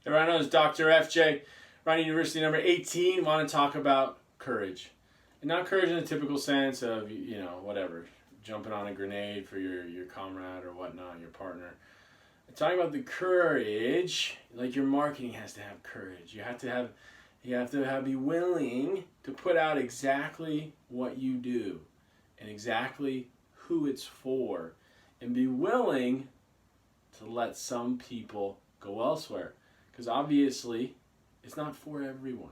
Hey, Rhinos, Dr. FJ, Rhino University number 18. Want to talk about courage. And not courage in the typical sense of, whatever, jumping on a grenade for your comrade or whatnot, your partner. I'm talking about the courage, like your marketing has to have courage. Be willing to put out exactly what you do and exactly who it's for, and be willing to let some people go elsewhere. Because obviously, it's not for everyone.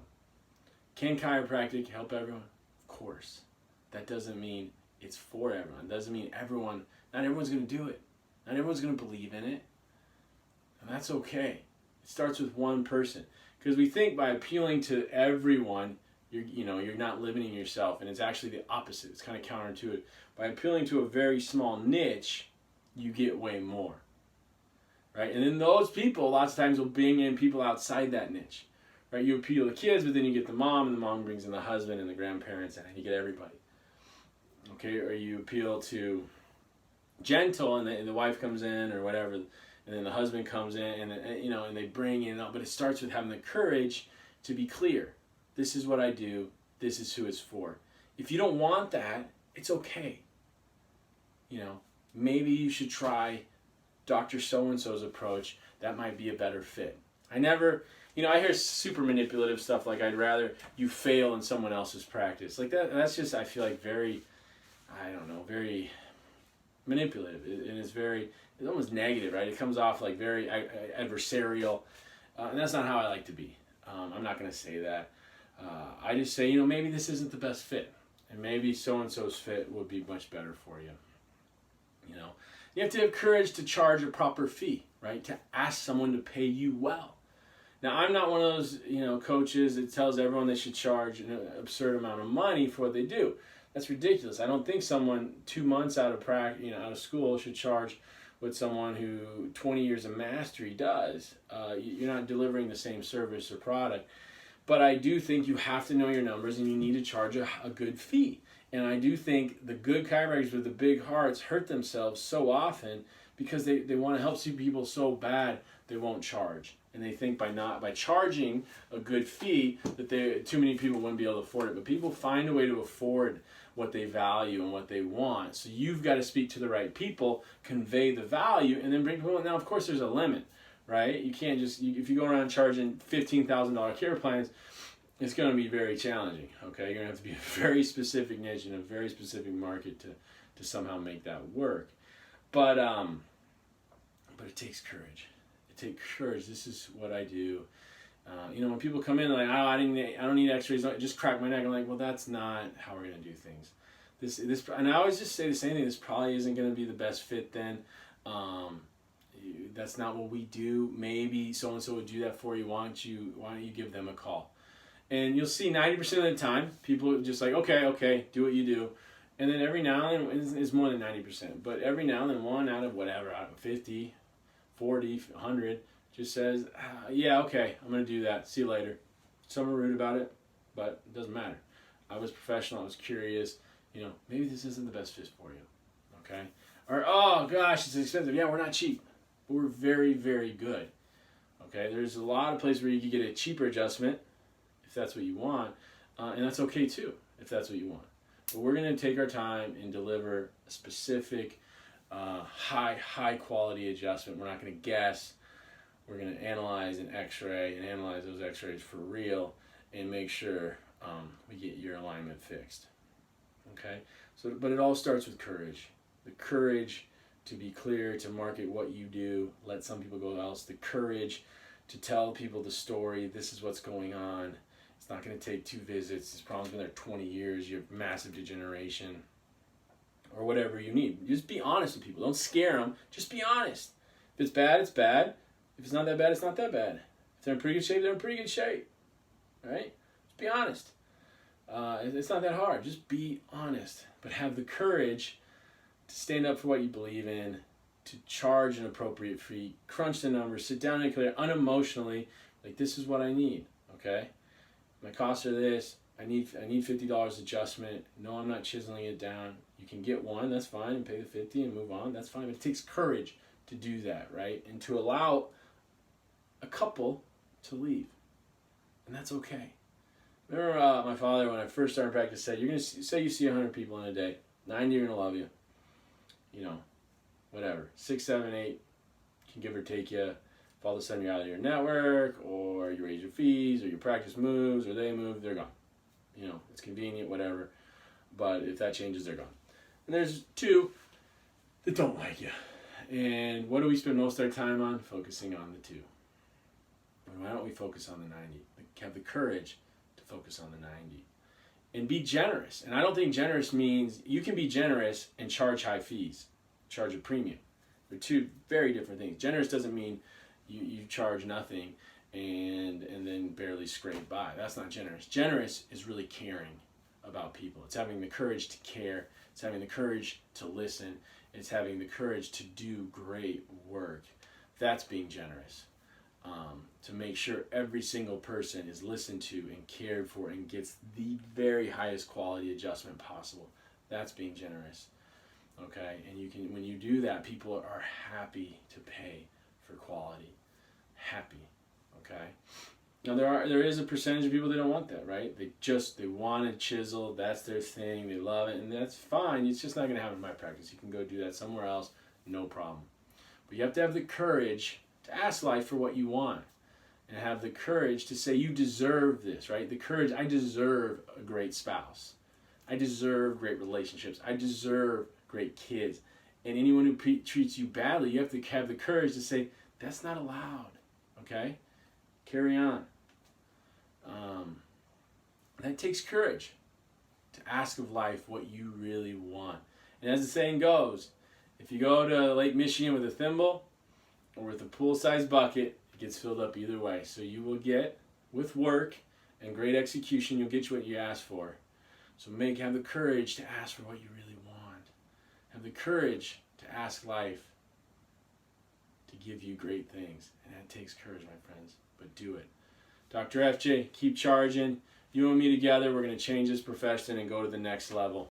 Can chiropractic help everyone? Of course. That doesn't mean it's for everyone. It doesn't mean not everyone's going to do it. Not everyone's going to believe in it. And that's okay. It starts with one person. Because we think by appealing to everyone, you're not limiting yourself. And it's actually the opposite. It's kind of counterintuitive. By appealing to a very small niche, you get way more. Right? And then those people lots of times will bring in people outside that niche. Right? You appeal to kids, but then you get the mom, and the mom brings in the husband and the grandparents, and you get everybody. Okay? Or you appeal to gentle, and the wife comes in, or whatever, and then the husband comes in, and they bring in, but it starts with having the courage to be clear. This is what I do. This is who it's for. If you don't want that, it's okay. Maybe you should try Dr. So-and-so's approach. That might be a better fit. I hear super manipulative stuff like, I'd rather you fail in someone else's practice. Like that's just, I feel like very manipulative. And it's almost negative, right? It comes off like very adversarial. And that's not how I like to be. I'm not going to say that. I just say, maybe this isn't the best fit. And maybe so-and-so's fit would be much better for you. You have to have courage to charge a proper fee, right? To ask someone to pay you well. Now, I'm not one of those, coaches that tells everyone they should charge an absurd amount of money for what they do. That's ridiculous. I don't think someone 2 months out of school should charge what someone who 20 years of mastery does. You're not delivering the same service or product. But I do think you have to know your numbers, and you need to charge a good fee. And I do think the good chiropractors with the big hearts hurt themselves so often because they want to help see people so bad they won't charge. And they think by charging a good fee that too many people wouldn't be able to afford it. But people find a way to afford what they value and what they want. So you've got to speak to the right people, convey the value, and then bring people in. Now, of course, there's a limit, right? You can't if you go around charging $15,000 care plans, it's going to be very challenging, okay? You're going to have to be a very specific niche in a very specific market to somehow make that work. But it takes courage. It takes courage. This is what I do. When people come in like, I don't need X-rays, just crack my neck. I'm like, well, that's not how we're going to do things. This, and I always just say the same thing. This probably isn't going to be the best fit then. That's not what we do. Maybe so-and-so would do that for you. Why don't you give them a call? And you'll see 90% of the time, people are just like, okay, do what you do. And then every now and then, it's more than 90%, but every now and then one out of 50, 40, 100, just says, yeah, okay, I'm going to do that. See you later. Some are rude about it, but it doesn't matter. I was professional. I was curious. Maybe this isn't the best fit for you, okay? Or, oh, gosh, it's expensive. Yeah, we're not cheap, but we're very, very good, okay? There's a lot of places where you can get a cheaper adjustment, if that's what you want, and that's okay too, if that's what you want. But we're going to take our time and deliver a specific, high quality adjustment. We're not going to guess. We're going to analyze an X-ray and analyze those X-rays for real and make sure we get your alignment fixed. Okay? But it all starts with courage. The courage to be clear, to market what you do, let some people go else. The courage to tell people the story. This is what's going on. It's not going to take 2 visits. This problem's been there 20 years. You have massive degeneration or whatever you need. Just be honest with people. Don't scare them. Just be honest. If it's bad, it's bad. If it's not that bad, it's not that bad. If they're in pretty good shape, they're in pretty good shape. Right? Just be honest. It's not that hard. Just be honest. But have the courage to stand up for what you believe in, to charge an appropriate fee, crunch the numbers, sit down and clear unemotionally, like this is what I need. Okay? My costs are this. I need $50 adjustment. No, I'm not chiseling it down. You can get one, that's fine, and pay the 50 and move on. That's fine. But it takes courage to do that, right? And to allow a couple to leave. And that's okay. Remember my father, when I first started practice, said, you're going to say you see 100 people in a day. 90 are going to love you. You know, whatever. 6, 7, 8 can give or take you. If all of a sudden you're out of your network, or you raise your fees, or your practice moves, or they move, they're gone. You know, it's convenient, whatever. But if that changes, they're gone. And there's 2 that don't like you. And what do we spend most of our time on? Focusing on the 2. And why don't we focus on the 90? Have the courage to focus on the 90. And be generous. And I don't think generous means, you can be generous and charge high fees, charge a premium. They're 2 very different things. Generous doesn't mean you charge nothing and then barely scrape by. That's not generous. Generous is really caring about people. It's having the courage to care. It's having the courage to listen. It's having the courage to do great work. That's being generous. To make sure every single person is listened to and cared for and gets the very highest quality adjustment possible. That's being generous. Okay? And you can, when you do that, people are happy to pay for quality. Happy. Okay? Now there is a percentage of people that don't want that, right? They want to chisel, that's their thing, they love it, and that's fine. It's just not going to happen in my practice. You can go do that somewhere else, no problem. But you have to have the courage to ask life for what you want. And have the courage to say, you deserve this, right? The courage, I deserve a great spouse. I deserve great relationships. I deserve great kids. And anyone who treats you badly, you have to have the courage to say, that's not allowed, okay? Carry on. That takes courage to ask of life what you really want. And as the saying goes, if you go to Lake Michigan with a thimble or with a pool-sized bucket, it gets filled up either way. So you will get, with work and great execution, you'll get what you ask for. So have the courage to ask for what you really want. Have the courage to ask life to give you great things. And that takes courage, my friends. But do it. Dr. FJ, keep charging. You and me together, we're going to change this profession and go to the next level.